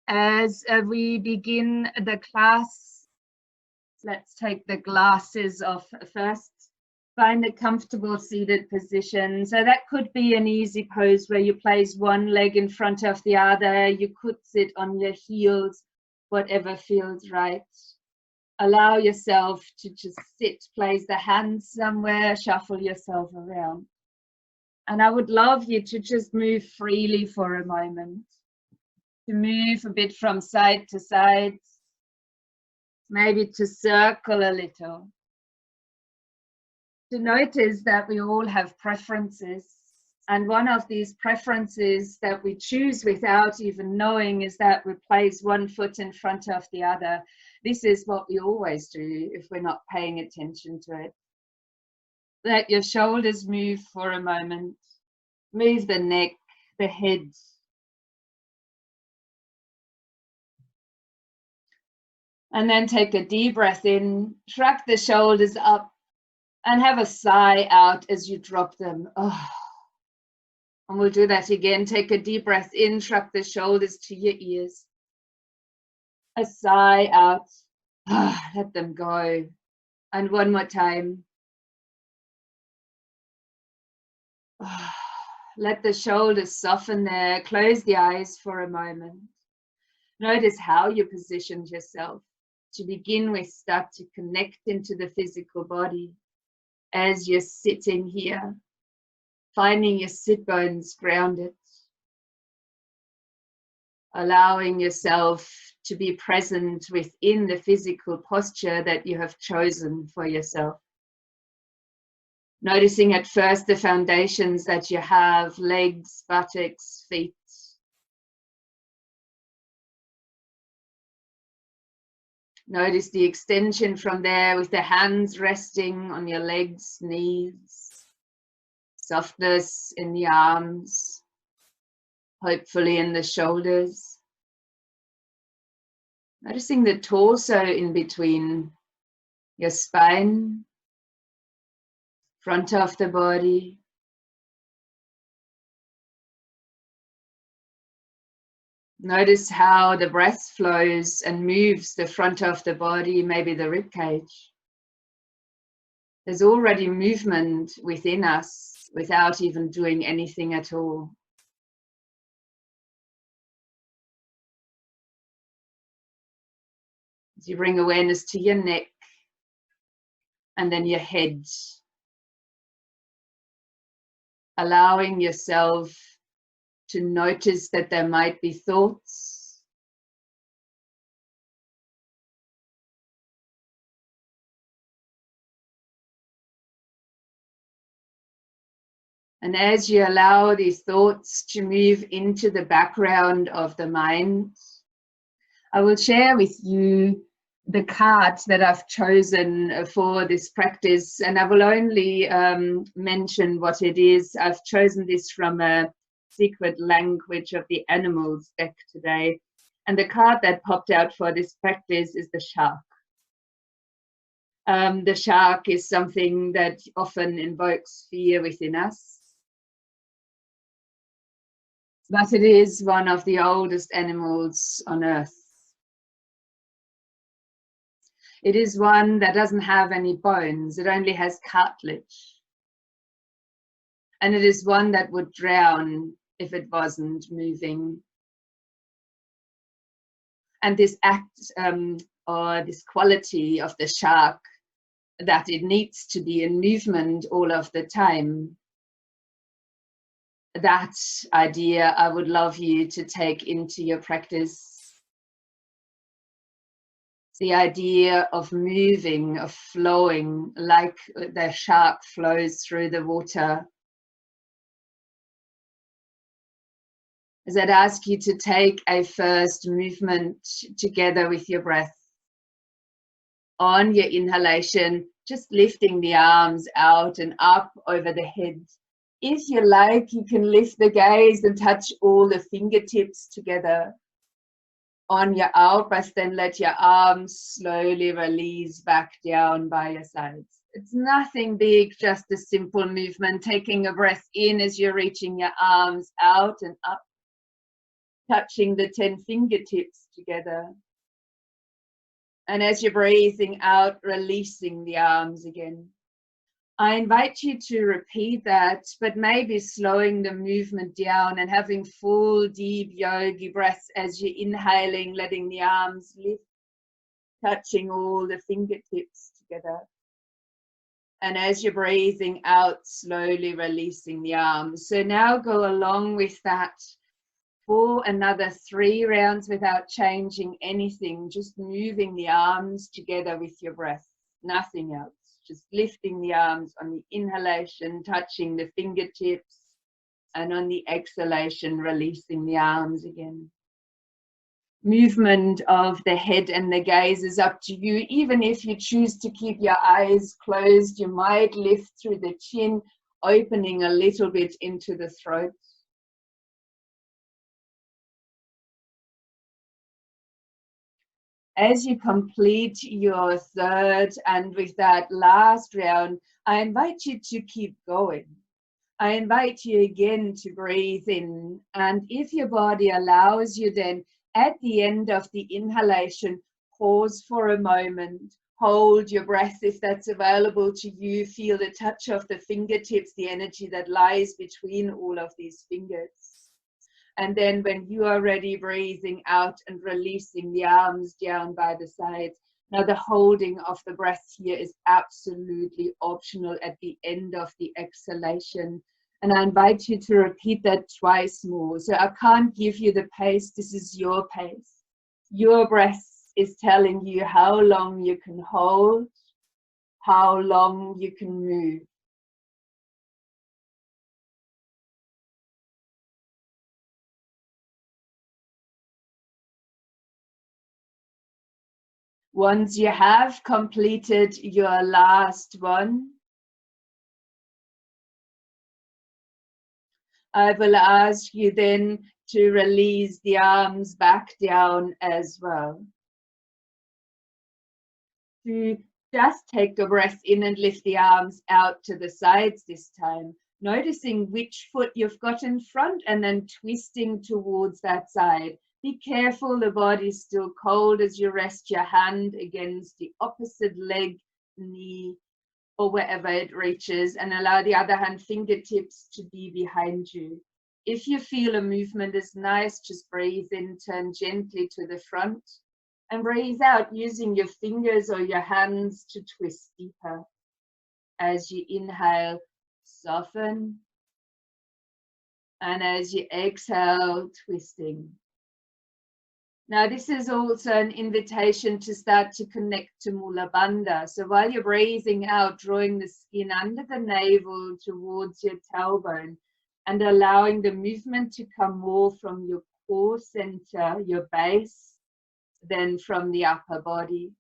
As we begin the class, let's take the glasses off first. Find a comfortable seated position. So that could be an easy pose where you place one leg in front of the other. You could sit on your heels, whatever feels right. Allow yourself to just sit, place the hands somewhere, shuffle yourself around. And I would love you to just move freely for a moment, to move a bit from side to side, maybe to circle a little. To notice that we all have preferences. And one of these preferences that we choose without even knowing is that we place one foot in front of the other. This is what we always do if we're not paying attention to it. Let your shoulders move for a moment. Move the neck, the head. And then take a deep breath in, shrug the shoulders up, and have a sigh out as you drop them. Oh. And we'll do that again. Take a deep breath in, shrug the shoulders to your ears. A sigh out. Oh, let them go. And one more time. Oh, let the shoulders soften there. Close the eyes for a moment. Notice how you positioned yourself. To begin with, start to connect into the physical body as you're sitting here. Finding your sit bones grounded, allowing yourself to be present within the physical posture that you have chosen for yourself. Noticing at first the foundations that you have, legs, buttocks, feet. Notice the extension from there with the hands resting on your legs, knees. Softness in the arms, hopefully in the shoulders. Noticing the torso in between your spine, front of the body. Notice how the breath flows and moves the front of the body, maybe the rib cage. There's already movement within us without even doing anything at all. As you bring awareness to your neck and then your head, allowing yourself to notice that there might be thoughts. And as you allow these thoughts to move into the background of the mind, I will share with you the card that I've chosen for this practice, and I will only mention what it is. I've chosen this from a Secret Language of the Animals deck today, and the card that popped out for this practice is the shark. The shark is something that often invokes fear within us. But it is one of the oldest animals on earth. It is one that doesn't have any bones, it only has cartilage. And it is one that would drown if it wasn't moving. And this act or this quality of the shark, that it needs to be in movement all of the time, that idea I would love you to take into your practice. The idea of moving, of flowing, like the shark flows through the water. As I'd ask you to take a first movement together with your breath. On your inhalation, just lifting the arms out and up over the head. If you like, you can lift the gaze and touch all the fingertips together. On your out breath, then let your arms slowly release back down by your sides. It's nothing big, just a simple movement, taking a breath in as you're reaching your arms out and up. touching the 10 fingertips together. And as you're breathing out, releasing the arms again. I invite you to repeat that, but maybe slowing the movement down and having full deep yogi breaths as you're inhaling, letting the arms lift, touching all the fingertips together. And as you're breathing out, slowly releasing the arms. So now go along with that for another 3 rounds without changing anything, just moving the arms together with your breath, nothing else. Just lifting the arms on the inhalation, touching the fingertips, and on the exhalation, releasing the arms again. Movement of the head and the gaze is up to you. Even if you choose to keep your eyes closed, you might lift through the chin, opening a little bit into the throat. As you complete your 3rd and with that last round, I invite you to keep going. I invite you again to breathe in, and if your body allows you, then at the end of the inhalation, pause for a moment, hold your breath if that's available to you, feel the touch of the fingertips, the energy that lies between all of these fingers. And then when you are ready, breathing out and releasing the arms down by the sides. Now the holding of the breath here is absolutely optional at the end of the exhalation. And I invite you to repeat that twice more. So I can't give you the pace, this is your pace. Your breath is telling you how long you can hold, how long you can move. Once you have completed your last one, I will ask you then to release the arms back down as well. To just take a breath in and lift the arms out to the sides this time, noticing which foot you've got in front and then twisting towards that side. Be careful, the body's still cold as you rest your hand against the opposite leg, knee, or wherever it reaches, and allow the other hand fingertips to be behind you. If you feel a movement is nice, just breathe in, turn gently to the front, and breathe out using your fingers or your hands to twist deeper. As you inhale, soften, and as you exhale, twisting. Now this is also an invitation to start to connect to Mula Bandha. So while you're breathing out, drawing the skin under the navel towards your tailbone and allowing the movement to come more from your core center, your base, than from the upper body.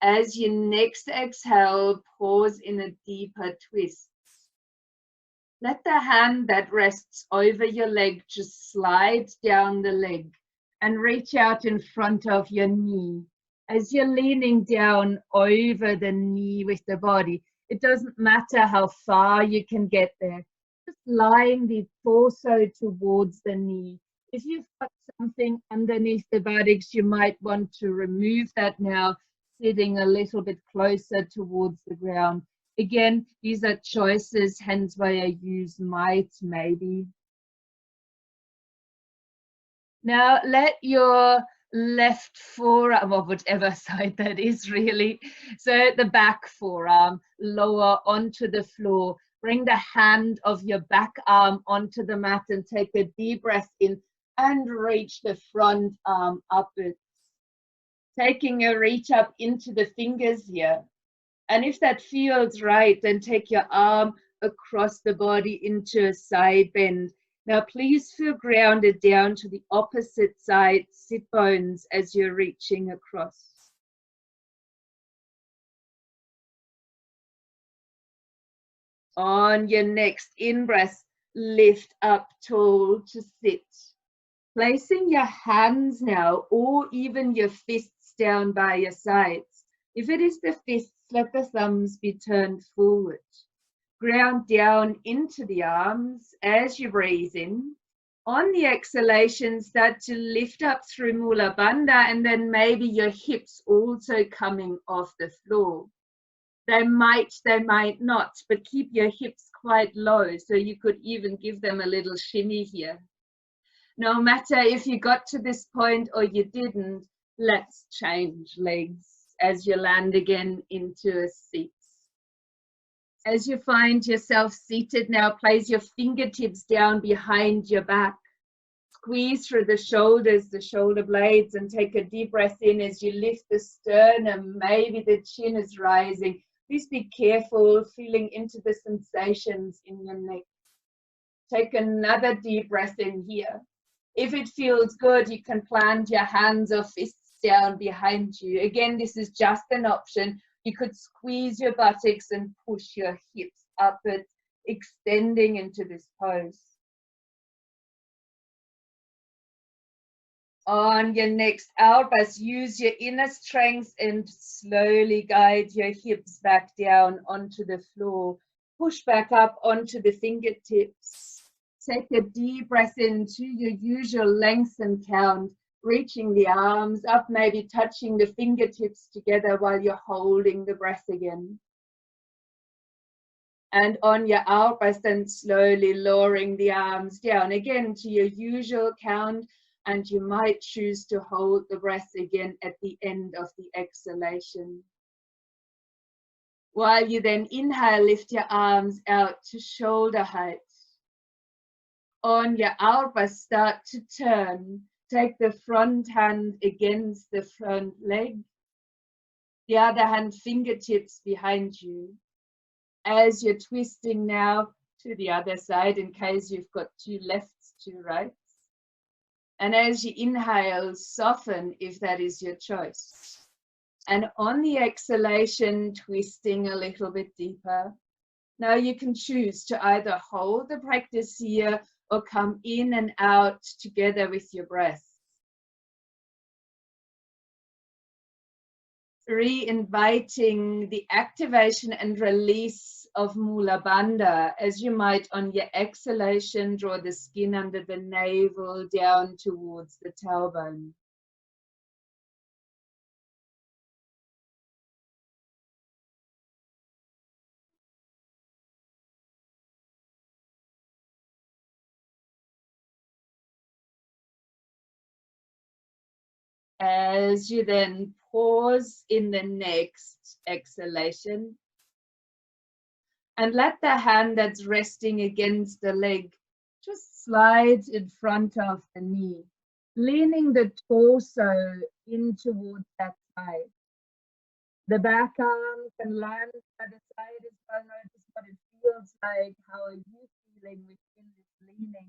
As you next exhale, pause in a deeper twist. Let the hand that rests over your leg just slide down the leg and reach out in front of your knee. As you're leaning down over the knee with the body, it doesn't matter how far you can get there. Just lying the torso towards the knee. If you've got something underneath the buttocks, you might want to remove that now, sitting a little bit closer towards the ground. Again, these are choices, hence why I use might, maybe. Now let your left forearm, or whatever side that is really, so the back forearm, lower onto the floor. Bring the hand of your back arm onto the mat and take a deep breath in and reach the front arm upwards. Taking a reach up into the fingers here. And if that feels right, then take your arm across the body into a side bend. Now please feel grounded down to the opposite side sit bones as you're reaching across. On your next in-breath, lift up tall to sit. Placing your hands now, or even your fists down by your sides. If it is the fists, let the thumbs be turned forward. Ground down into the arms as you breathe in. On the exhalation, start to lift up through Mula Bandha, and then maybe your hips also coming off the floor. They might not, but keep your hips quite low, so you could even give them a little shimmy here. No matter if you got to this point or you didn't, let's change legs as you land again into a seat. As you find yourself seated now, place your fingertips down behind your back. Squeeze through the shoulders, the shoulder blades, and take a deep breath in as you lift the sternum. Maybe the chin is rising. Please be careful feeling into the sensations in your neck. Take another deep breath in here. If it feels good, you can plant your hands or fists down behind you. Again, this is just an option. You could squeeze your buttocks and push your hips upward, extending into this pose. On your next outburst, use your inner strength and slowly guide your hips back down onto the floor. Push back up onto the fingertips. Take a deep breath into your usual length and count, reaching the arms up, maybe touching the fingertips together while you're holding the breath again. And on your out breath, then slowly lowering the arms down again to your usual count, and you might choose to hold the breath again at the end of the exhalation. While you then inhale, lift your arms out to shoulder height. On your out breath, start to turn. Take the front hand against the front leg, the other hand fingertips behind you. As you're twisting now to the other side, in case you've got two lefts, two rights. And as you inhale, soften if that is your choice. And on the exhalation, twisting a little bit deeper. Now you can choose to either hold the practice here or come in and out together with your breath. Re-inviting the activation and release of Mula Bandha, as you might on your exhalation draw the skin under the navel down towards the tailbone. As you then pause in the next exhalation and let the hand that's resting against the leg just slide in front of the knee, leaning the torso in towards that side. The back arm can land by the side as well. Notice what it feels like. How are you feeling within this leaning?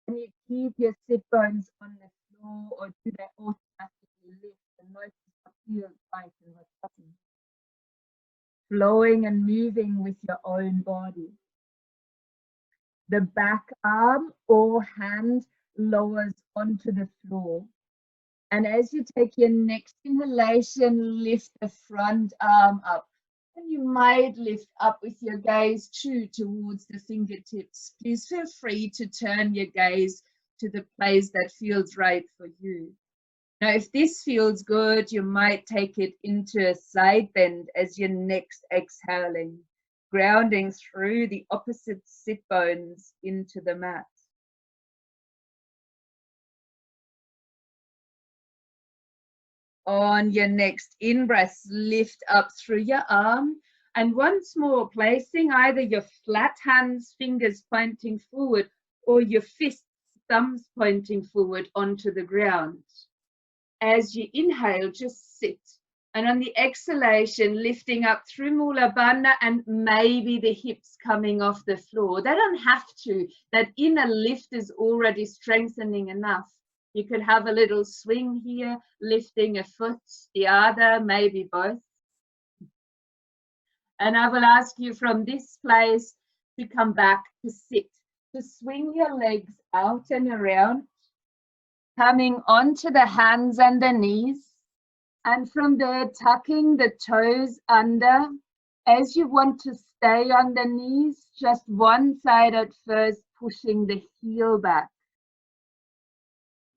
And you keep your sit bones on the floor, or do they automatically lift? And notice what feels like and what doesn't. Flowing and moving with your own body. The back arm or hand lowers onto the floor. And as you take your next inhalation, lift the front arm up. And you might lift up with your gaze too towards the fingertips. Please feel free to turn your gaze to the place that feels right for you. Now, if this feels good, you might take it into a side bend as you're next exhaling, grounding through the opposite sit bones into the mat. On your next in-breath, lift up through your arm, and once more placing either your flat hands, fingers pointing forward, or your fists, thumbs pointing forward onto the ground. As you inhale, just sit. And on the exhalation, lifting up through Mula Bandha and maybe the hips coming off the floor. They don't have to. That inner lift is already strengthening enough. You could have a little swing here, lifting a foot, the other, maybe both. And I will ask you from this place to come back to sit, to swing your legs out and around, coming onto the hands and the knees. And from there, tucking the toes under. As you want to stay on the knees, just one side at first, pushing the heel back.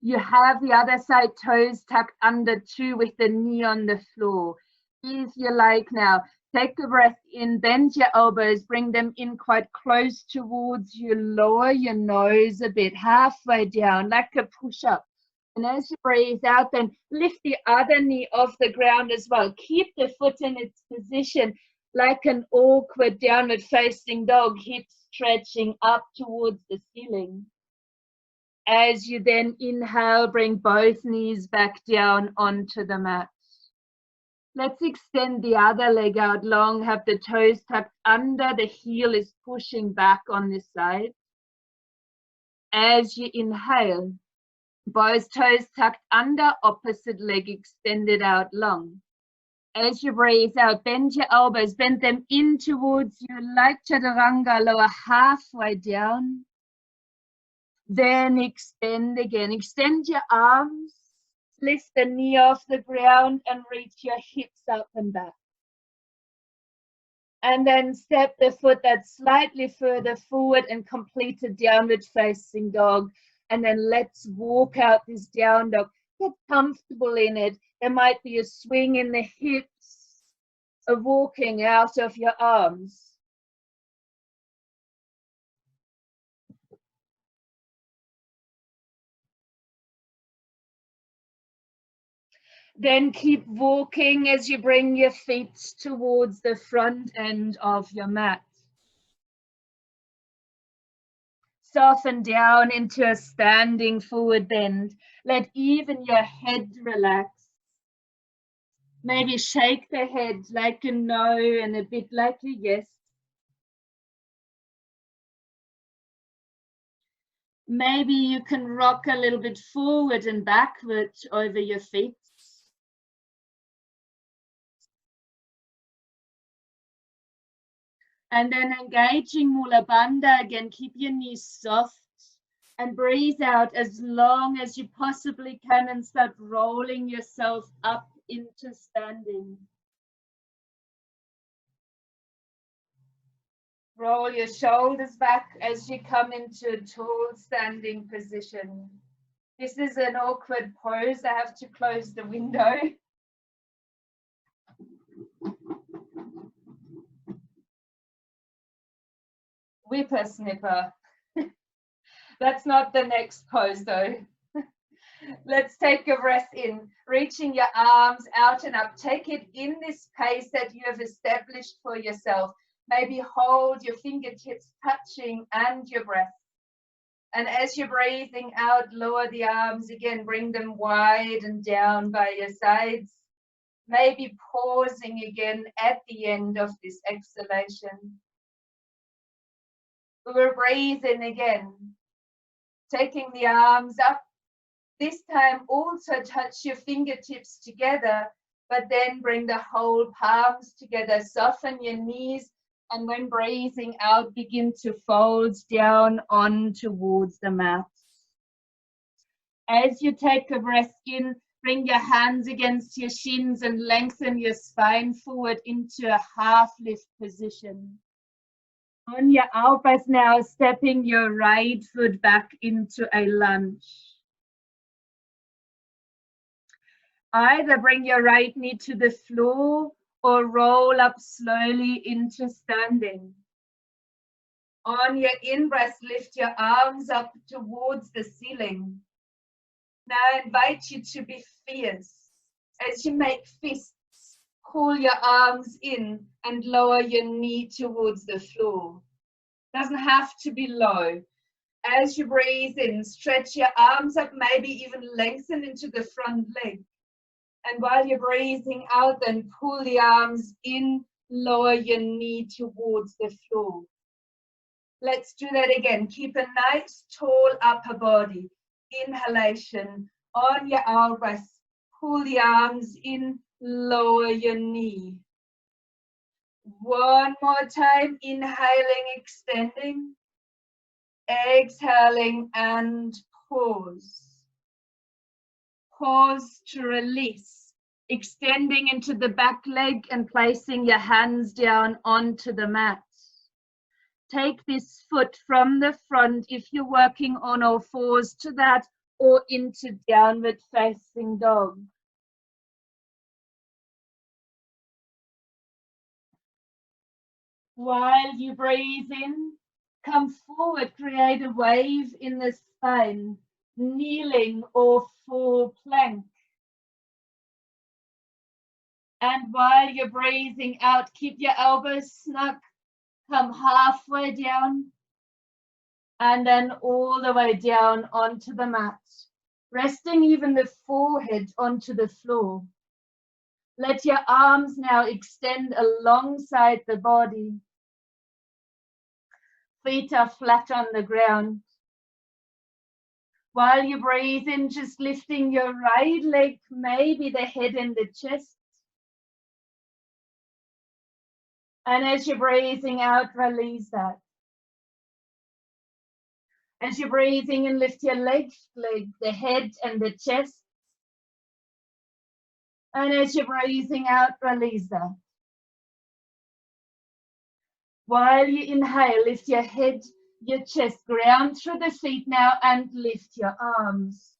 You have the other side toes tucked under too, with the knee on the floor. If you like now, take a breath in, bend your elbows, bring them in quite close towards you, lower your nose a bit, halfway down, like a push-up. And as you breathe out, then lift the other knee off the ground as well. Keep the foot in its position like an awkward downward facing dog, hips stretching up towards the ceiling. As you then inhale, bring both knees back down onto the mat. Let's extend the other leg out long, have the toes tucked under, the heel is pushing back on this side. As you inhale, both toes tucked under, opposite leg extended out long. As you breathe out, bend your elbows, bend them in towards you like chaturanga, lower halfway down. Then extend again. Extend your arms, lift the knee off the ground and reach your hips up and back. And then step the foot that's slightly further forward and complete a downward facing dog. And then let's walk out this down dog. Get comfortable in it. There might be a swing in the hips, a walking out of your arms. Then keep walking as you bring your feet towards the front end of your mat. Soften down into a standing forward bend. Let even your head relax. Maybe shake the head like a no and a bit like a yes. Maybe you can rock a little bit forward and backward over your feet. And then engaging Mula Bandha again, keep your knees soft and breathe out as long as you possibly can and start rolling yourself up into standing. Roll your shoulders back as you come into a tall standing position. This is an awkward pose. I have to close the window. Whippersnipper. That's not the next pose though. Let's take a breath in, reaching your arms out and up. Take it in this pace that you have established for yourself. Maybe hold your fingertips touching and your breath. And as you're breathing out, lower the arms again, bring them wide and down by your sides. Maybe pausing again at the end of this exhalation. We're breathing again, taking the arms up. This time also touch your fingertips together, but then bring the whole palms together. Soften your knees, and when breathing out, begin to fold down on towards the mat. As you take a breath in, bring your hands against your shins and lengthen your spine forward into a half lift position. On your out breath now, stepping your right foot back into a lunge. Either bring your right knee to the floor or roll up slowly into standing. On your in-breath, lift your arms up towards the ceiling. Now I invite you to be fierce. As you make fists, pull your arms in and lower your knee towards the floor. Doesn't have to be low. As you breathe in, stretch your arms up, maybe even lengthen into the front leg. And while you're breathing out, then pull the arms in, lower your knee towards the floor. Let's do that again. Keep a nice tall upper body. Inhalation. On your out breath, pull the arms in, lower your knee. One more time, inhaling, extending. Exhaling and pause. Pause to release. Extending into the back leg and placing your hands down onto the mat. Take this foot from the front, if you're working on all fours, to that or into downward facing dog. While you breathe in, come forward, create a wave in the spine, kneeling or full plank. And while you're breathing out, keep your elbows snug, come halfway down, and then all the way down onto the mat, resting even the forehead onto the floor. Let your arms now extend alongside the body. Feet are flat on the ground. While you breathe in, just lifting your right leg, maybe the head and the chest. And as you're breathing out, release that. As you're breathing in, lift your left leg, the head and the chest. And as you're breathing out, release that. While you inhale, lift your head, your chest, ground through the feet now and lift your arms.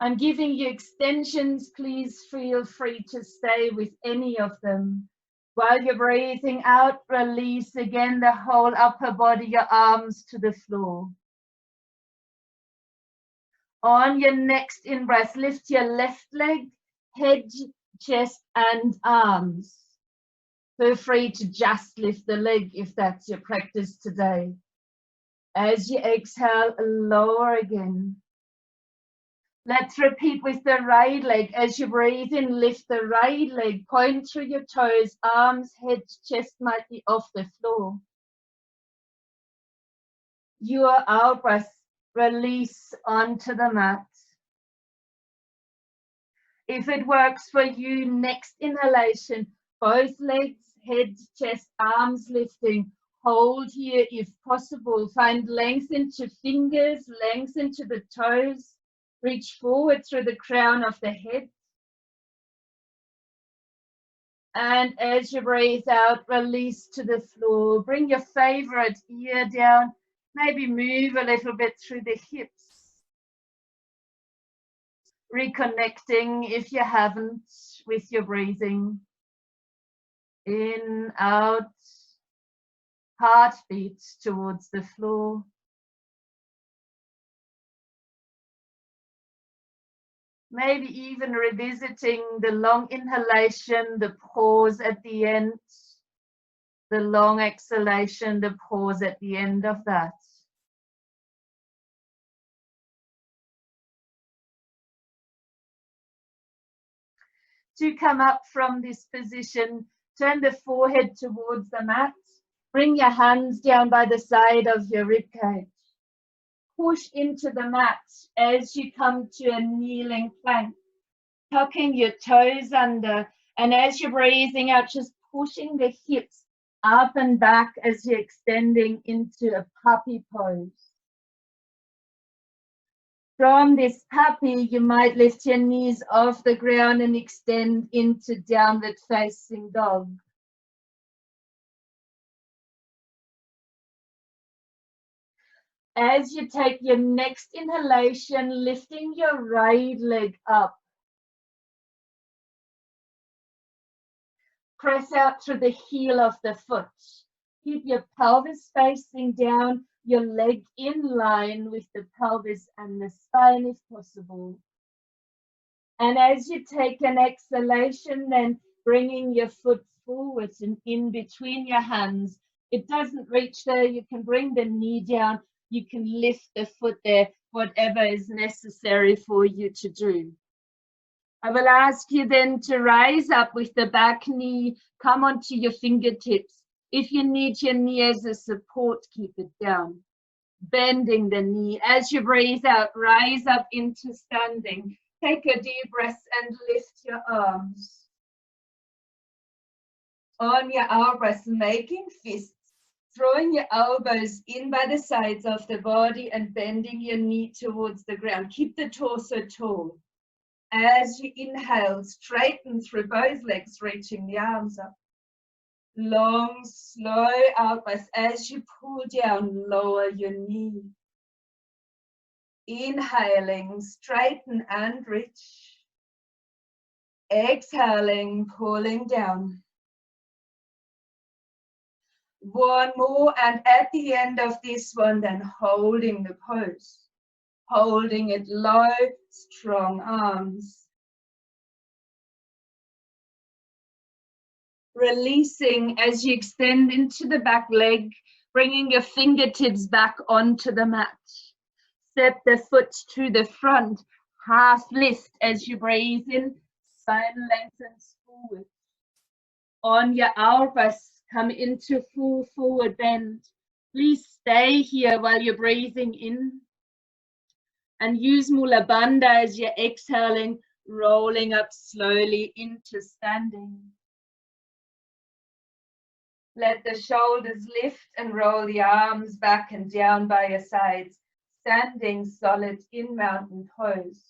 I'm giving you extensions. Please feel free to stay with any of them. While you're breathing out, release again the whole upper body, your arms to the floor. On your next in-breath, lift your left leg, head, chest, and arms. Feel free to just lift the leg if that's your practice today. As you exhale, lower again. Let's repeat with the right leg. As you breathe in, lift the right leg, point through your toes, arms, head, chest might be off the floor. Your out breath, release onto the mat. If it works for you, next inhalation, both legs, head, chest, arms lifting. Hold here if possible. Find length into fingers, length into the toes. Reach forward through the crown of the head. And as you breathe out, release to the floor. Bring your favorite ear down. Maybe move a little bit through the hips. Reconnecting, if you haven't, with your breathing. In, out, heartbeat towards the floor. Maybe even revisiting the long inhalation, the pause at the end, the long exhalation, the pause at the end of that. To come up from this position, turn the forehead towards the mat. Bring your hands down by the side of your ribcage. Push into the mat as you come to a kneeling plank, tucking your toes under, and as you're breathing out, just pushing the hips up and back as you're extending into a puppy pose. From this puppy, you might lift your knees off the ground and extend into downward facing dog. As you take your next inhalation, lifting your right leg up. Press out through the heel of the foot. Keep your pelvis facing down, your leg in line with the pelvis and the spine if possible. And as you take an exhalation, then bringing your foot forward and in between your hands. It doesn't reach there, you can bring the knee down. You can lift the foot there, whatever is necessary for you to do. I will ask you then to rise up with the back knee, come onto your fingertips. If you need your knee as a support, keep it down. Bending the knee. As you breathe out, rise up into standing. Take a deep breath and lift your arms. On your out breath, making fists. Throwing your elbows in by the sides of the body and bending your knee towards the ground. Keep the torso tall. As you inhale, straighten through both legs, reaching the arms up. Long, slow out breath. As you pull down, lower your knee. Inhaling, straighten and reach. Exhaling, pulling down. One more, and at the end of this one, then holding the pose. Holding it low, strong arms. Releasing as you extend into the back leg, bringing your fingertips back onto the mat. Step the foot to the front, half lift as you breathe in, spine lengthens forward. On your elbows, come into full forward bend. Please stay here while you're breathing in. And use Mula Bandha as you're exhaling, rolling up slowly into standing. Let the shoulders lift and roll the arms back and down by your sides, standing solid in mountain pose.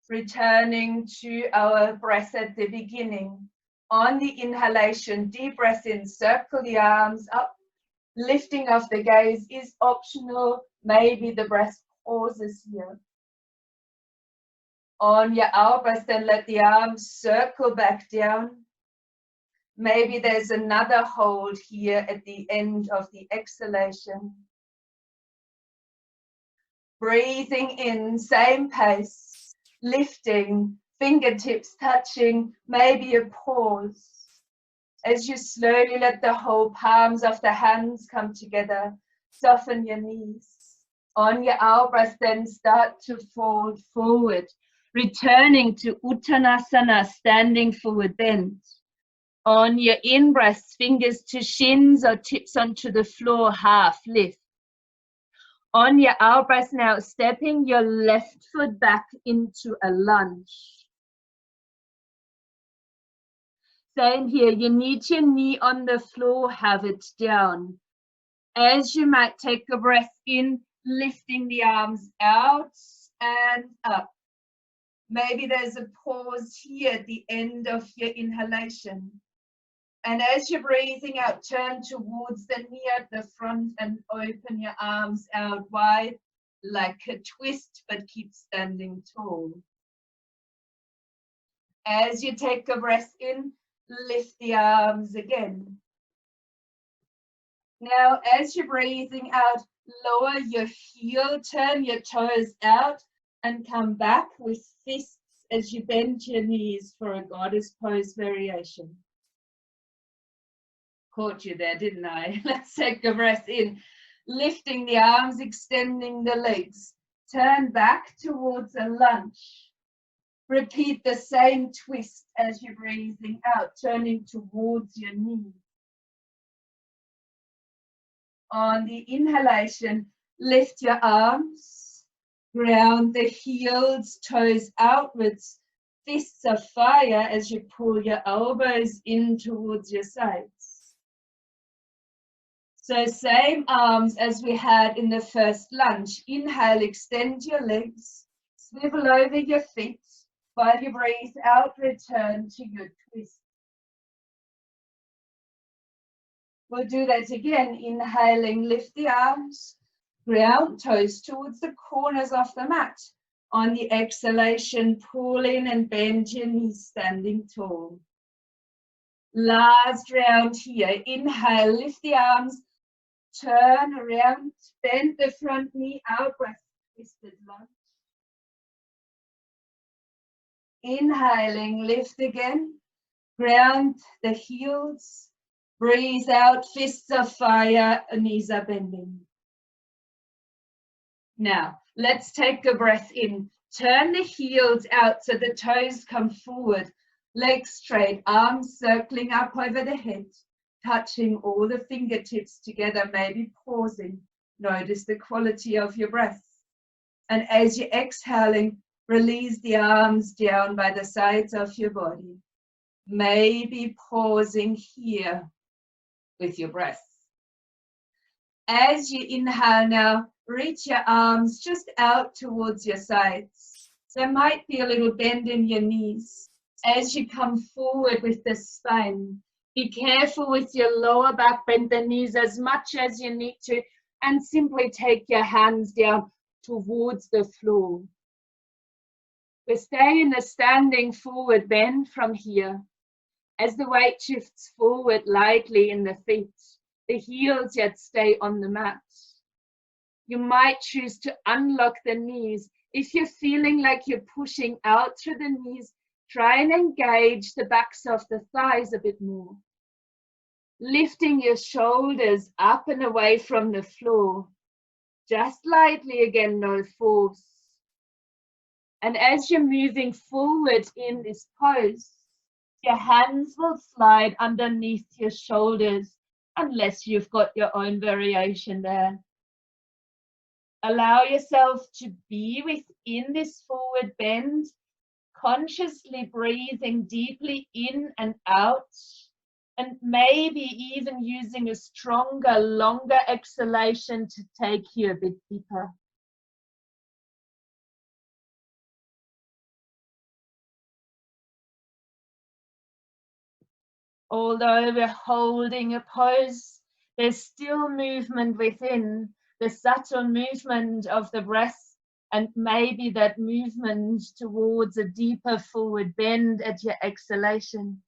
Returning to our breath at the beginning. On the inhalation, deep breath in, circle the arms up. Lifting of the gaze is optional. Maybe the breath pauses here. On your elbows, then let the arms circle back down. Maybe there's another hold here at the end of the exhalation. Breathing in, same pace, lifting, fingertips touching, maybe a pause. As you slowly let the whole palms of the hands come together, soften your knees. On your elbows, then start to fold forward, returning to Uttanasana, standing forward bend. On your in-breath, fingers to shins or tips onto the floor, half lift. On your out-breath now, stepping your left foot back into a lunge. Same here, you need your knee on the floor, have it down. As you might take a breath in, lifting the arms out and up. Maybe there's a pause here at the end of your inhalation. And as you're breathing out, turn towards the knee at the front and open your arms out wide like a twist, but keep standing tall. As you take a breath in, lift the arms again. Now, as you're breathing out, lower your heel, turn your toes out and come back with fists as you bend your knees for a goddess pose variation. Caught you there, didn't I? Let's take a breath in. Lifting the arms, extending the legs. Turn back towards a lunge. Repeat the same twist as you're breathing out, turning towards your knee. On the inhalation, lift your arms. Ground the heels, toes outwards. Fists of fire as you pull your elbows in towards your sides. So same arms as we had in the first lunge. Inhale, extend your legs, swivel over your feet. While you breathe out, return to your twist. We'll do that again. Inhaling, lift the arms, ground toes towards the corners of the mat. On the exhalation, pull in and bend your knees, standing tall. Last round here. Inhale, lift the arms. Turn around, bend the front knee, out breath, twisted lunge. Inhaling, lift again, ground the heels, breathe out, fists of fire, knees are bending. Now, let's take a breath in. Turn the heels out so the toes come forward, legs straight, arms circling up over the head. Touching all the fingertips together, maybe pausing. Notice the quality of your breath. And as you're exhaling, release the arms down by the sides of your body. Maybe pausing here with your breath. As you inhale now, reach your arms just out towards your sides. There might be a little bend in your knees. As you come forward with the spine, be careful with your lower back, bend the knees as much as you need to, and simply take your hands down. towards the floor. We stay in a standing forward bend from here. As the weight shifts forward lightly in the feet, the heels yet stay on the mat. You might choose to unlock the knees. If you're feeling like you're pushing out through the knees, try and engage the backs of the thighs a bit more. Lifting your shoulders up and away from the floor. Just lightly again, no force. And as you're moving forward in this pose, your hands will slide underneath your shoulders unless you've got your own variation there. Allow yourself to be within this forward bend, consciously breathing deeply in and out, and maybe even using a stronger, longer exhalation to take you a bit deeper. Although we're holding a pose, there's still movement within, the subtle movement of the breath, and maybe that movement towards a deeper forward bend at your exhalation.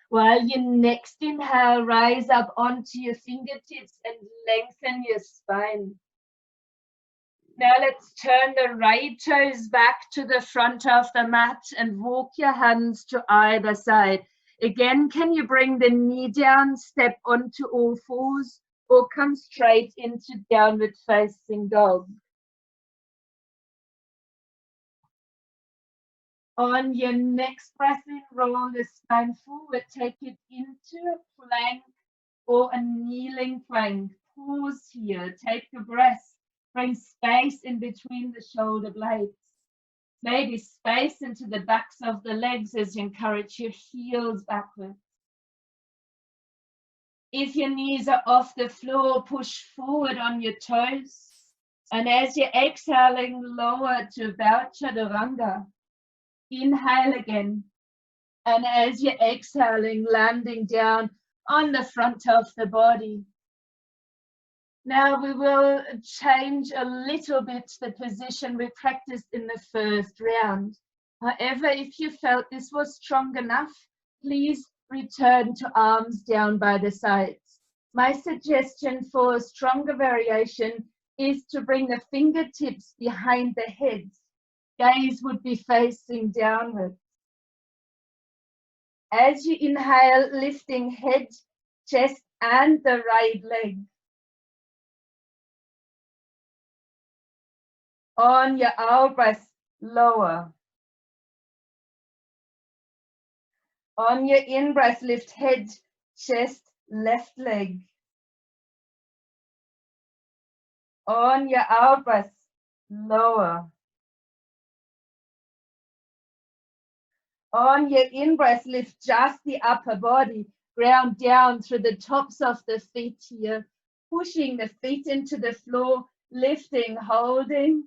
While you next inhale, rise up onto your fingertips and lengthen your spine. Now let's turn the right toes back to the front of the mat and walk your hands to either side. Again, can you bring the knee down, step onto all fours, or come straight into downward facing dog? On your next breath in, roll the spine forward, take it into a plank or a kneeling plank. Pause here, take a breath. Bring space in between the shoulder blades. Maybe space into the backs of the legs as you encourage your heels backwards. If your knees are off the floor, push forward on your toes. And as you're exhaling, lower to about Chaturanga. Inhale again. And as you're exhaling, landing down on the front of the body. Now we will change a little bit the position we practiced in the first round. However, if you felt this was strong enough, please return to arms down by the sides. My suggestion for a stronger variation is to bring the fingertips behind the head. Gaze would be facing downwards. As you inhale, lifting head, chest, and the right leg. On your out breath, lower. On your in breath, lift head, chest, left leg. On your out breath, lower. On your in breath, lift just the upper body, ground down through the tops of the feet here, pushing the feet into the floor, lifting, holding,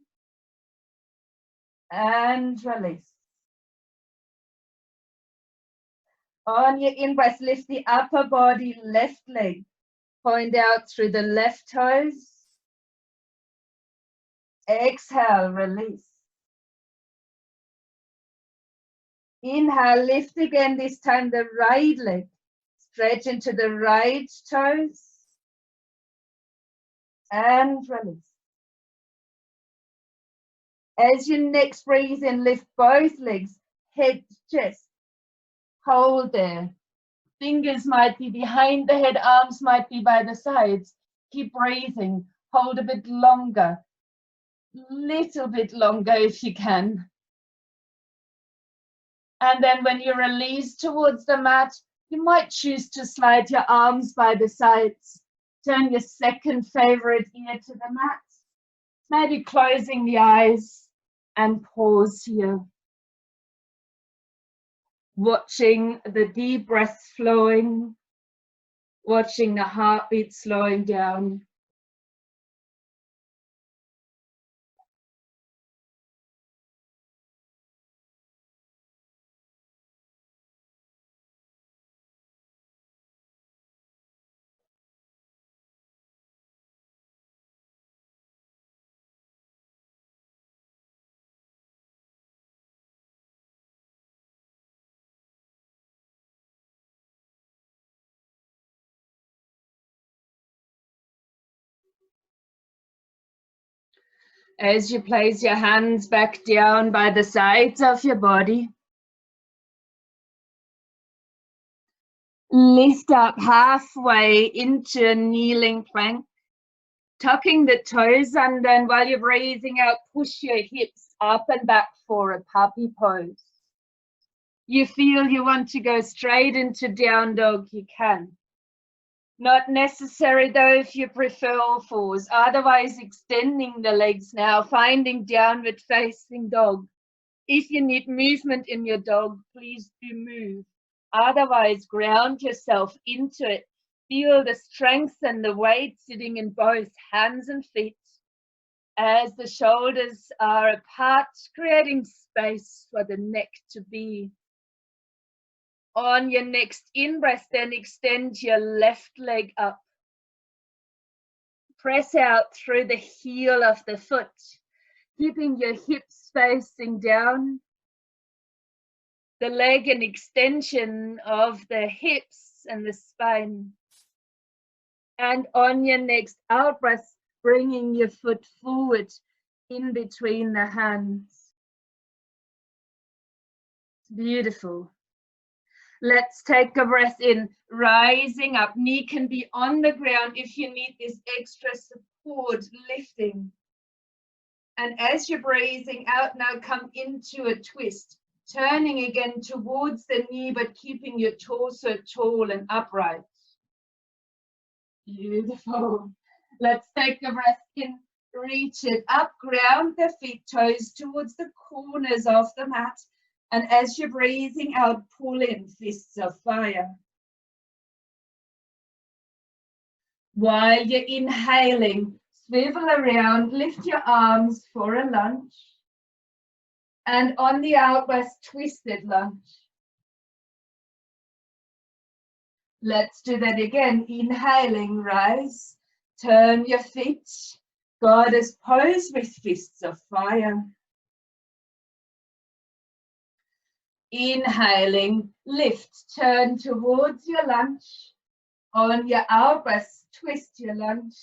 and release. On your in breath, lift the upper body, left leg, point out through the left toes. Exhale, release. Inhale, lift again, this time the right leg. Stretch into the right toes. And release. As you next breathe in, lift both legs, head, chest. Hold there. Fingers might be behind the head, arms might be by the sides. Keep breathing. Hold a bit longer. Little bit longer if you can. And then when you release towards the mat, you might choose to slide your arms by the sides. Turn your second favorite ear to the mat. Maybe closing the eyes and pause here. Watching the deep breath flowing, watching the heartbeat slowing down. As you place your hands back down by the sides of your body, lift up halfway into a kneeling plank, tucking the toes under, and while you're breathing out, push your hips up and back for a puppy pose. You feel you want to go straight into down dog, you can. Not necessary though if you prefer all fours, otherwise extending the legs now, finding downward facing dog. If you need movement in your dog, please do move. Otherwise, ground yourself into it. Feel the strength and the weight sitting in both hands and feet as the shoulders are apart, creating space for the neck to be. On your next in-breath, then extend your left leg up. Press out through the heel of the foot, keeping your hips facing down. The leg an extension of the hips and the spine. And on your next out-breath, bringing your foot forward in between the hands. Beautiful. Let's take a breath in, rising up. Knee can be on the ground if you need this extra support, lifting. And as you're breathing out, now come into a twist, turning again towards the knee, but keeping your torso tall and upright. Beautiful. Let's take a breath in, reach it up, ground the feet, toes towards the corners of the mat. And as you're breathing out, pull in fists of fire. While you're inhaling, swivel around, lift your arms for a lunge. And on the out breath, twisted lunge. Let's do that again. Inhaling, rise, turn your feet. Goddess pose with fists of fire. Inhaling, lift, turn towards your lunge. On your out breath, twist your lunge.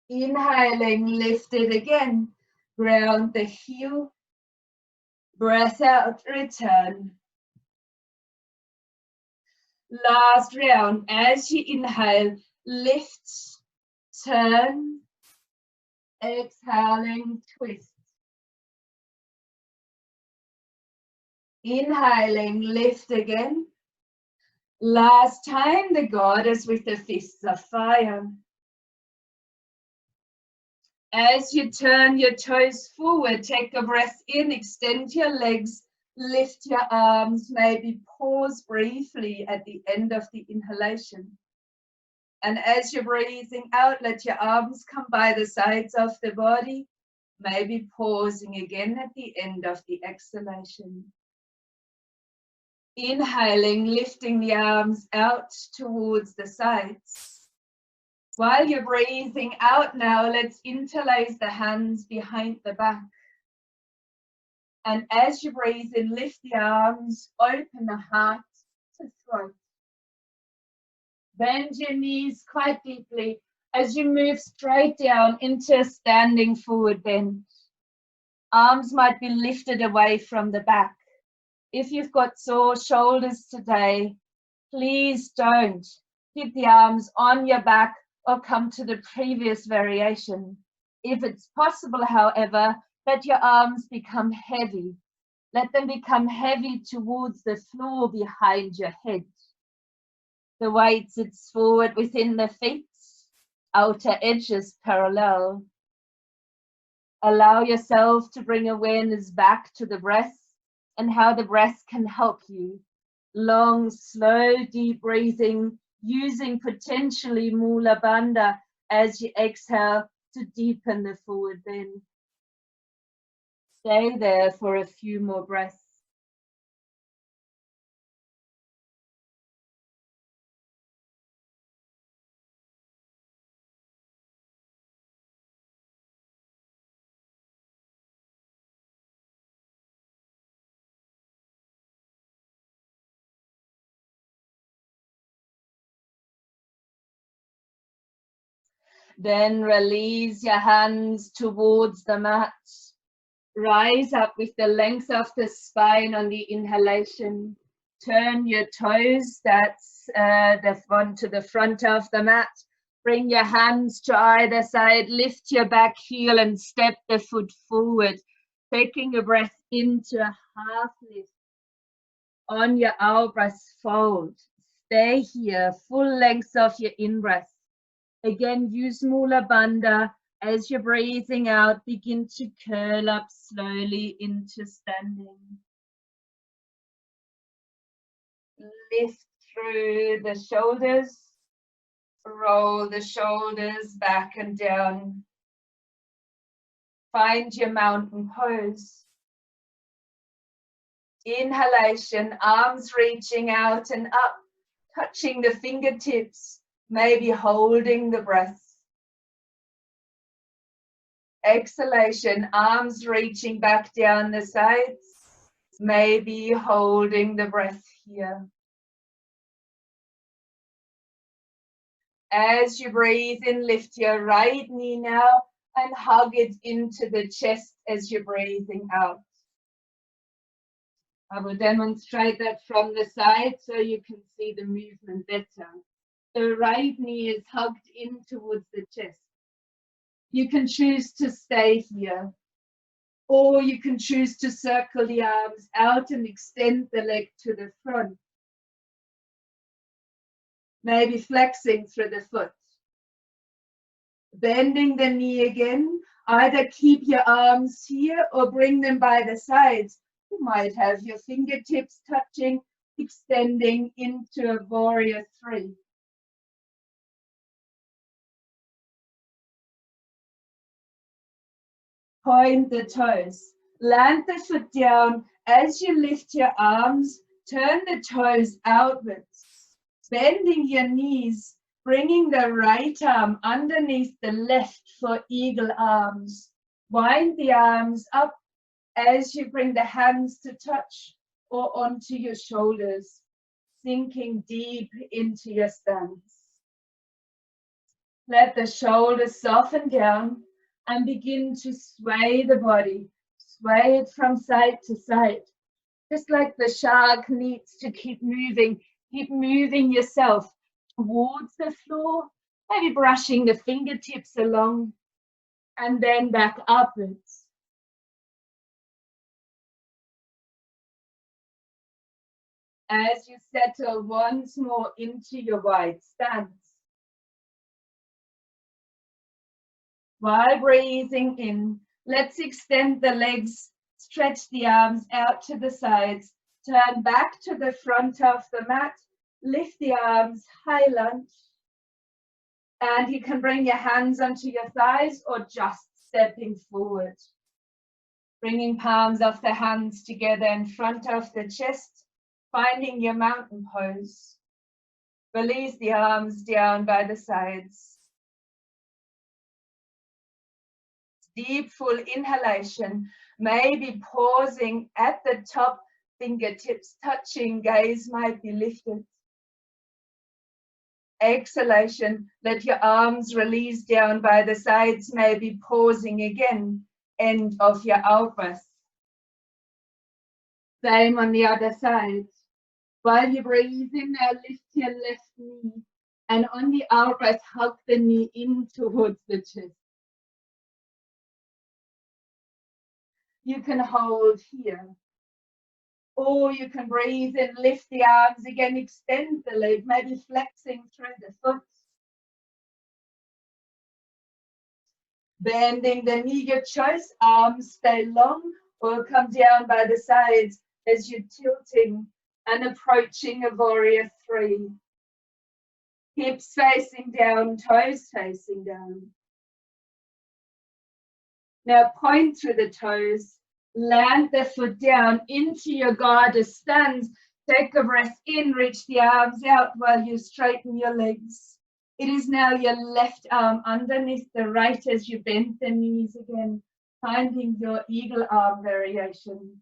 Inhaling, lift it again. Ground the heel. Breath out, return. Last round. As you inhale, lift, turn. Exhaling, twist. Inhaling, lift again. Last time, the goddess with the fists of fire. As you turn your toes forward, take a breath in, extend your legs, lift your arms, maybe pause briefly at the end of the inhalation. And as you're breathing out, let your arms come by the sides of the body, maybe pausing again at the end of the exhalation. Inhaling, lifting the arms out towards the sides. While you're breathing out now, let's interlace the hands behind the back. And as you breathe in, lift the arms, open the heart to throat. Bend your knees quite deeply as you move straight down into a standing forward bend. Arms might be lifted away from the back. If you've got sore shoulders today, please don't. Keep the arms on your back or come to the previous variation. If it's possible, however, let your arms become heavy. Let them become heavy towards the floor behind your head. The weight sits forward within the feet, outer edges parallel. Allow yourself to bring awareness back to the breath and how the breath can help you. Long, slow, deep breathing, using potentially Mula Bandha as you exhale to deepen the forward bend. Stay there for a few more breaths. Then release your hands towards the mat. Rise up with the length of the spine on the inhalation. Turn your toes, that's the front to the front of the mat. Bring your hands to either side, lift your back heel and step the foot forward. Taking a breath into a half lift. On your out-breath, fold. Stay here, full length of your in-breath. Again, use Mula Bandha. As you're breathing out, begin to curl up slowly into standing. Lift through the shoulders. Roll the shoulders back and down. Find your mountain pose. Inhalation, arms reaching out and up, touching the fingertips, maybe holding the breath. Exhalation, arms reaching back down the sides, maybe holding the breath here. As you breathe in, lift your right knee now and hug it into the chest as you're breathing out. I will demonstrate that from the side so you can see the movement better. The right knee is hugged in towards the chest. You can choose to stay here, or you can choose to circle the arms out and extend the leg to the front. Maybe flexing through the foot. Bending the knee again, either keep your arms here or bring them by the sides. You might have your fingertips touching, extending into a warrior three. Point the toes. Land the foot down. As you lift your arms, turn the toes outwards. Bending your knees, bringing the right arm underneath the left for eagle arms. Wind the arms up as you bring the hands to touch or onto your shoulders, sinking deep into your stance. Let the shoulders soften down and begin to sway the body. Sway it from side to side. Just like the shark needs to keep moving yourself towards the floor, maybe brushing the fingertips along and then back upwards. As you settle once more into your wide stance. While breathing in, let's extend the legs, stretch the arms out to the sides, turn back to the front of the mat, lift the arms, high lunge, and you can bring your hands onto your thighs or just stepping forward. Bringing palms of the hands together in front of the chest, finding your mountain pose. Release the arms down by the sides. Deep full inhalation, maybe pausing at the top, fingertips touching, gaze might be lifted. Exhalation, let your arms release down by the sides, maybe pausing again, end of your out-breath. Same on the other side. While you breathe in, now lift your left knee, and on the out-breath, hug the knee in towards the chest. You can hold here. Or you can breathe in, lift the arms again, extend the leg, maybe flexing through the foot. Bending the knee, your choice, arms stay long or come down by the sides as you're tilting and approaching a warrior three. Hips facing down, toes facing down. Now point through the toes, land the foot down into your guarded stance. Take a breath in, reach the arms out while you straighten your legs. It is now your left arm underneath the right as you bend the knees again, finding your eagle arm variation.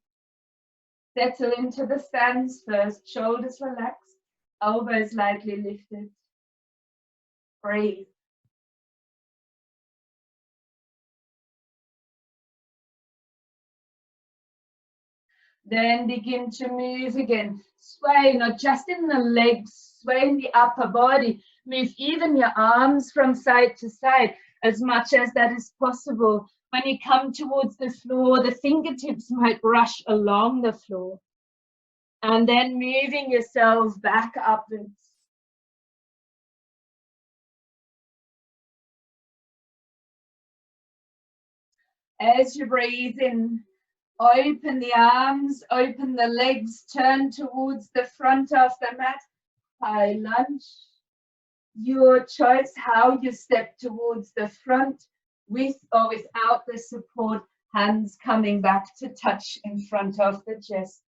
Settle into the stance first, shoulders relaxed, elbows lightly lifted. Breathe. Then begin to move again. Sway, not just in the legs, sway in the upper body. Move even your arms from side to side as much as that is possible. When you come towards the floor, the fingertips might brush along the floor. And then moving yourself back upwards. As you breathe in, open the arms, open the legs, turn towards the front of the mat. High lunge. Your choice how you step towards the front, with or without the support, hands coming back to touch in front of the chest.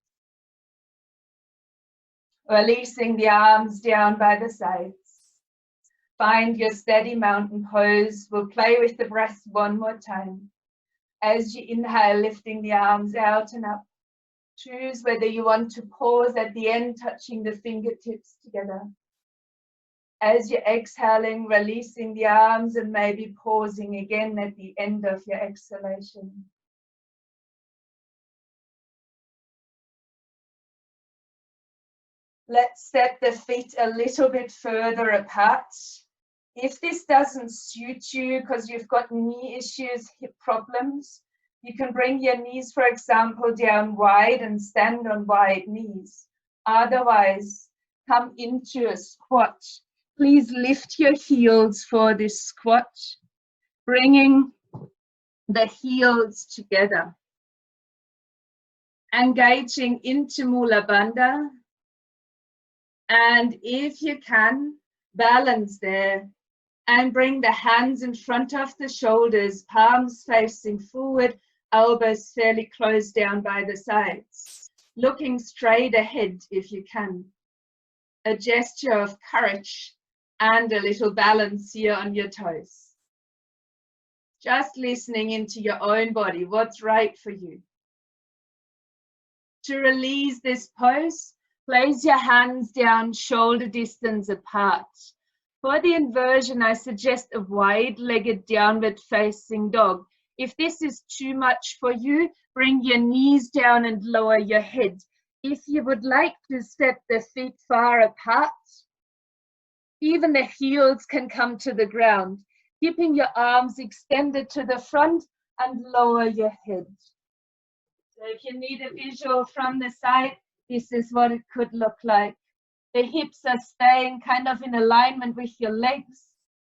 Releasing the arms down by the sides. Find your steady mountain pose. We'll play with the breath one more time. As you inhale, lifting the arms out and up. Choose whether you want to pause at the end, touching the fingertips together. As you're exhaling, releasing the arms and maybe pausing again at the end of your exhalation. Let's step the feet a little bit further apart. If this doesn't suit you because you've got knee issues, hip problems, you can bring your knees, for example, down wide and stand on wide knees. Otherwise, come into a squat. Please lift your heels for this squat, bringing the heels together. Engaging into Mula Bandha. And if you can, balance there. And bring the hands in front of the shoulders, palms facing forward, elbows fairly closed down by the sides. Looking straight ahead if you can. A gesture of courage and a little balance here on your toes. Just listening into your own body, what's right for you. To release this pose, place your hands down shoulder distance apart. For the inversion, I suggest a wide-legged downward facing dog. If this is too much for you, bring your knees down and lower your head. If you would like to step the feet far apart, even the heels can come to the ground, keeping your arms extended to the front and lower your head. So if you need a visual from the side, this is what it could look like. The hips are staying kind of in alignment with your legs.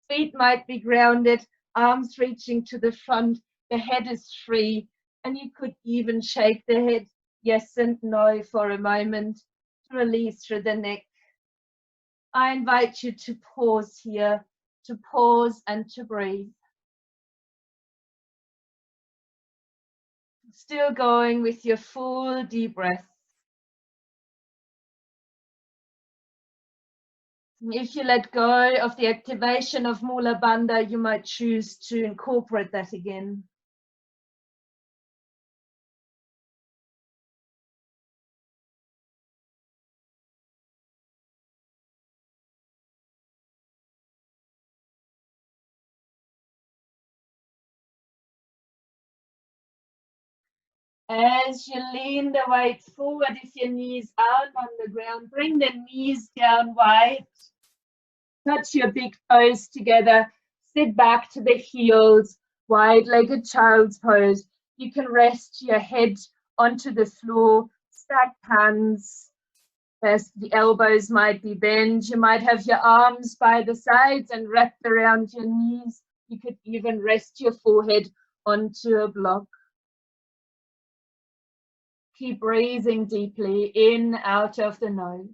Feet might be grounded, arms reaching to the front. The head is free, and you could even shake the head yes and no for a moment to release through the neck. I invite you to pause here, to pause and to breathe. Still going with your full deep breath. If you let go of the activation of Mula Bandha, you might choose to incorporate that again. As you lean the weight forward, if your knees out on the ground, bring the knees down wide. Touch your big toes together. Sit back to the heels, wide-legged child's pose. You can rest your head onto the floor, stack hands. As the elbows might be bent. You might have your arms by the sides and wrapped around your knees. You could even rest your forehead onto a block. Keep breathing deeply in, out of the nose.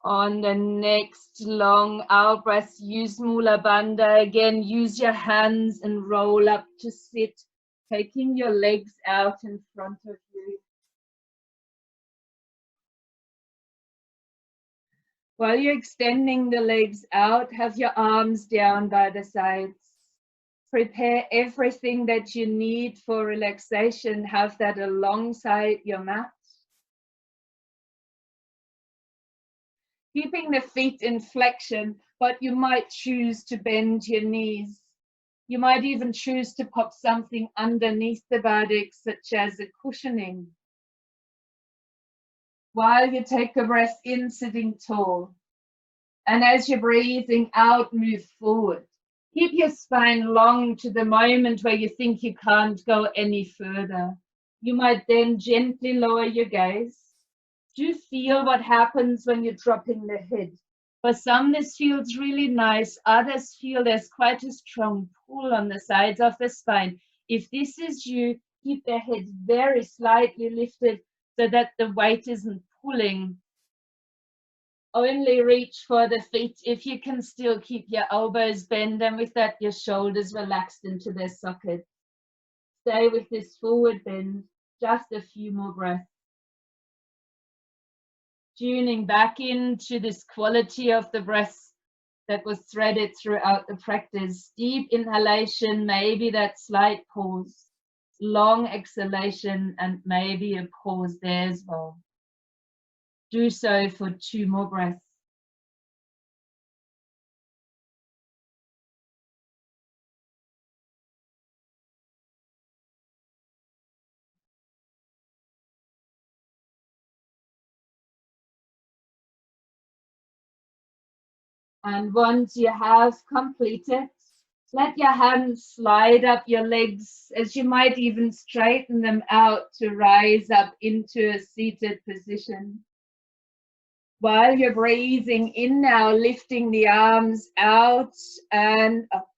On the next long out breath, use Mula Bandha again. Use your hands and roll up to sit, taking your legs out in front of you. While you're extending the legs out, have your arms down by the sides. Prepare everything that you need for relaxation. Have that alongside your mat. keeping the feet in flexion, but you might choose to bend your knees. You might even choose to pop something underneath the buttocks, such as a cushioning. While you take a breath in, sitting tall. And as you're breathing out, move forward. Keep your spine long to the moment where you think you can't go any further. You might then gently lower your gaze. Do feel what happens when you're dropping the head. For some, this feels really nice. Others feel there's quite a strong pull on the sides of the spine. If this is you, keep the head very slightly lifted so that the weight isn't pulling. Only reach for the feet if you can still keep your elbows bent, and with that your shoulders relaxed into their sockets. Stay with this forward bend, just a few more breaths. Tuning back into this quality of the breath that was threaded throughout the practice. Deep inhalation, maybe that slight pause. Long exhalation, and maybe a pause there as well. Do so for 2 more breaths. And once you have completed, let your hands slide up your legs, as you might even straighten them out to rise up into a seated position. While you're breathing in now, lifting the arms out and up.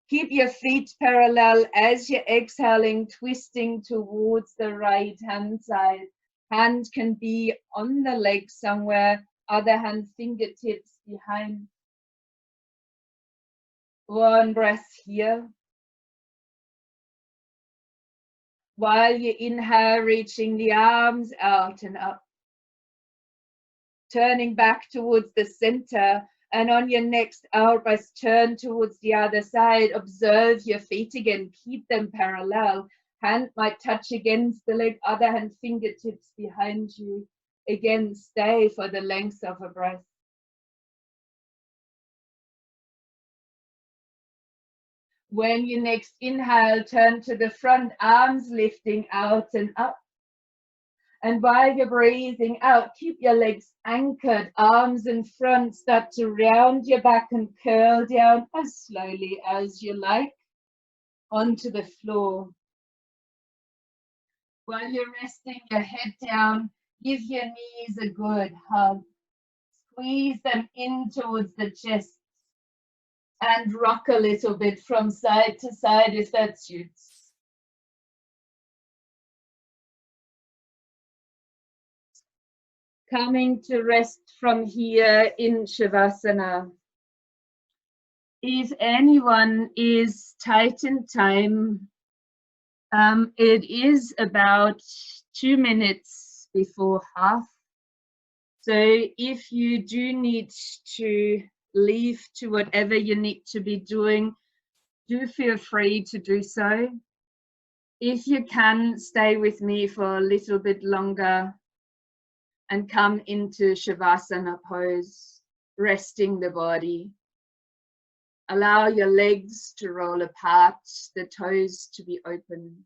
Keep your feet parallel as you're exhaling, twisting towards the right hand side. Hand can be on the leg somewhere, other hand fingertips behind. One breath here. While you inhale, reaching the arms out and up. Turning back towards the center, and on your next out breath, turn towards the other side. Observe your feet again, keep them parallel. Hand might touch against the leg, other hand fingertips behind you. Again, stay for the length of a breath. When you next inhale, turn to the front, arms lifting out and up. And while you're breathing out, keep your legs anchored, arms in front, start to round your back and curl down as slowly as you like onto the floor. While you're resting your head down, give your knees a good hug. Squeeze them in towards the chest and rock a little bit from side to side if that suits. Coming to rest from here in Shavasana. If anyone is tight in time, it is about 2 minutes before half. So if you do need to leave to whatever you need to be doing, do feel free to do so. If you can, stay with me for a little bit longer and come into Shavasana pose, resting the body. Allow your legs to roll apart, the toes to be open.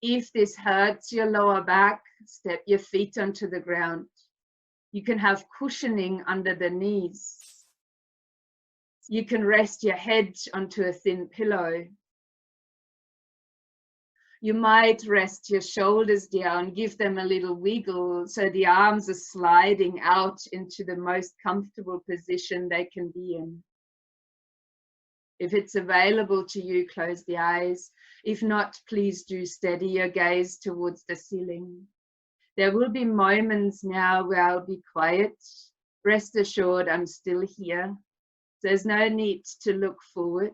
If this hurts your lower back, step your feet onto the ground. You can have cushioning under the knees. You can rest your head onto a thin pillow. You might rest your shoulders down, give them a little wiggle so the arms are sliding out into the most comfortable position they can be in. If it's available to you, close the eyes. If not, please do steady your gaze towards the ceiling. There will be moments now where I'll be quiet. Rest assured, I'm still here. There's no need to look forward.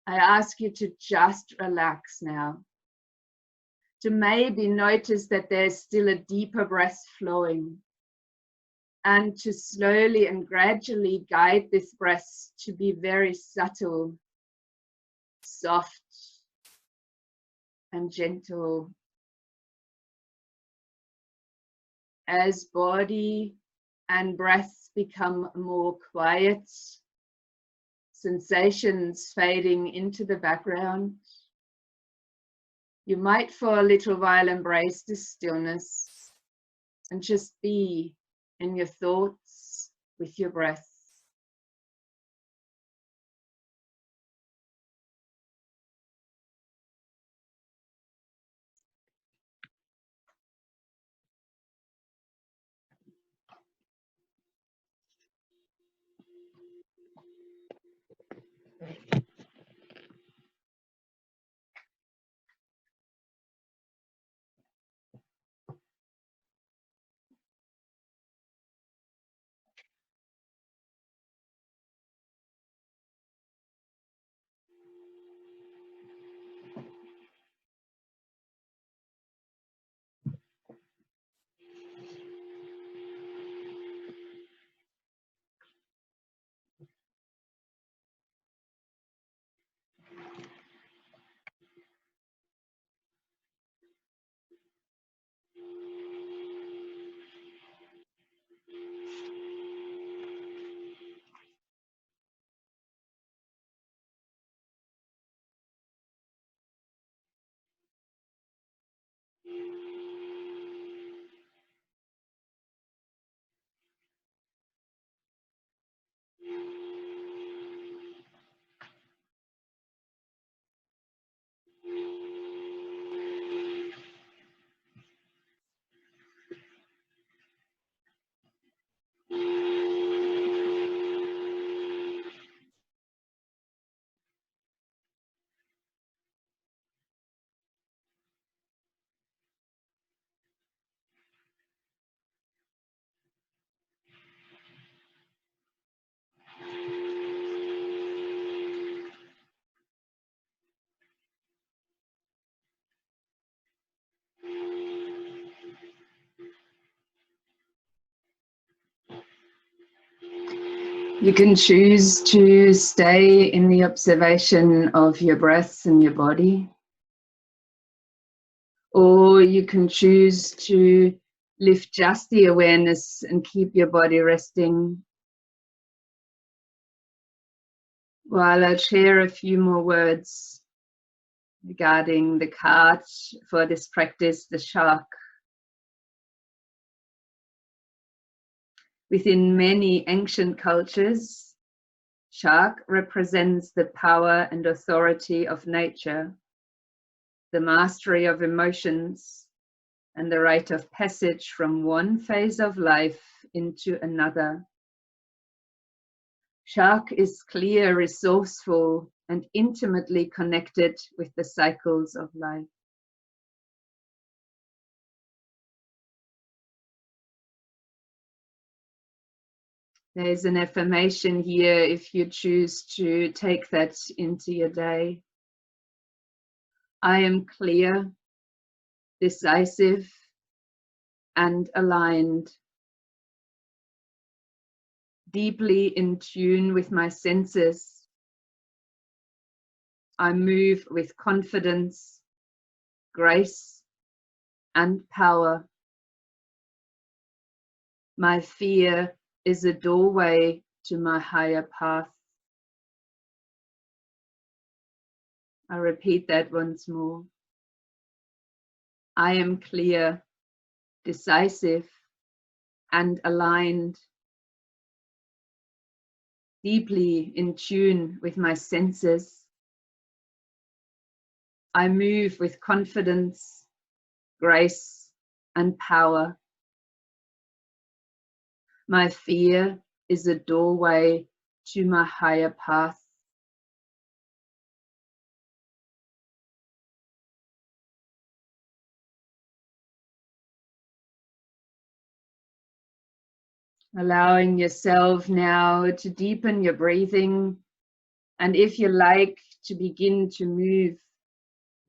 I ask you to just relax now. To maybe notice that there's still a deeper breath flowing. And to slowly and gradually guide this breath to be very subtle, soft, and gentle. As body and breath become more quiet, sensations fading into the background, you might for a little while embrace this stillness and just be in your thoughts with your breath. You can choose to stay in the observation of your breath and your body, or you can choose to lift just the awareness and keep your body resting. While I'll share a few more words regarding the card for this practice, the shark. Within many ancient cultures, shark represents the power and authority of nature, the mastery of emotions, and the rite of passage from one phase of life into another. Shark is clear, resourceful, and intimately connected with the cycles of life. There's an affirmation here if you choose to take that into your day. I am clear, decisive, and aligned, deeply in tune with my senses. I move with confidence, grace, and power. My fear is a doorway to my higher path. I repeat that once more. I am clear, decisive, and aligned, deeply in tune with my senses. I move with confidence, grace, and power. My fear is a doorway to my higher path. Allowing yourself now to deepen your breathing, and if you like, to begin to move,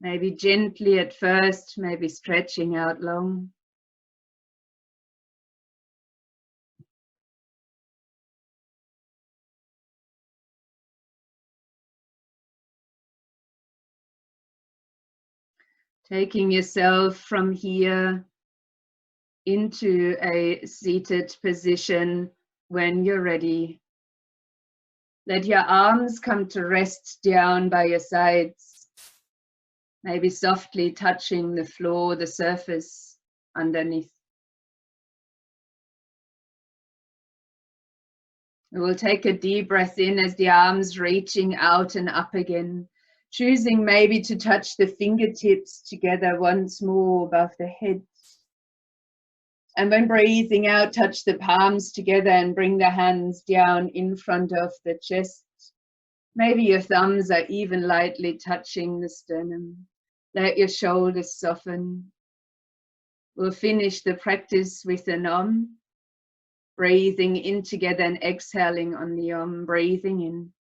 maybe gently at first, maybe stretching out long. Taking yourself from here into a seated position when you're ready. Let your arms come to rest down by your sides, maybe softly touching the floor, the surface underneath. We will take a deep breath in as the arms reaching out and up again, choosing maybe to touch the fingertips together once more above the head. And when breathing out, touch the palms together and bring the hands down in front of the chest. Maybe your thumbs are even lightly touching the sternum. Let your shoulders soften. We'll finish the practice with an Om. Breathing in together and exhaling on the Om. Breathing in.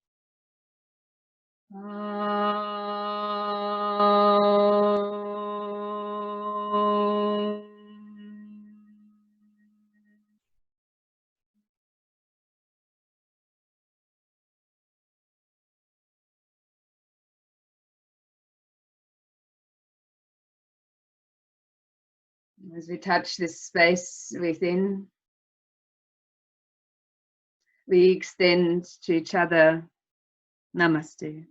As we touch this space within, we extend to each other. Namaste.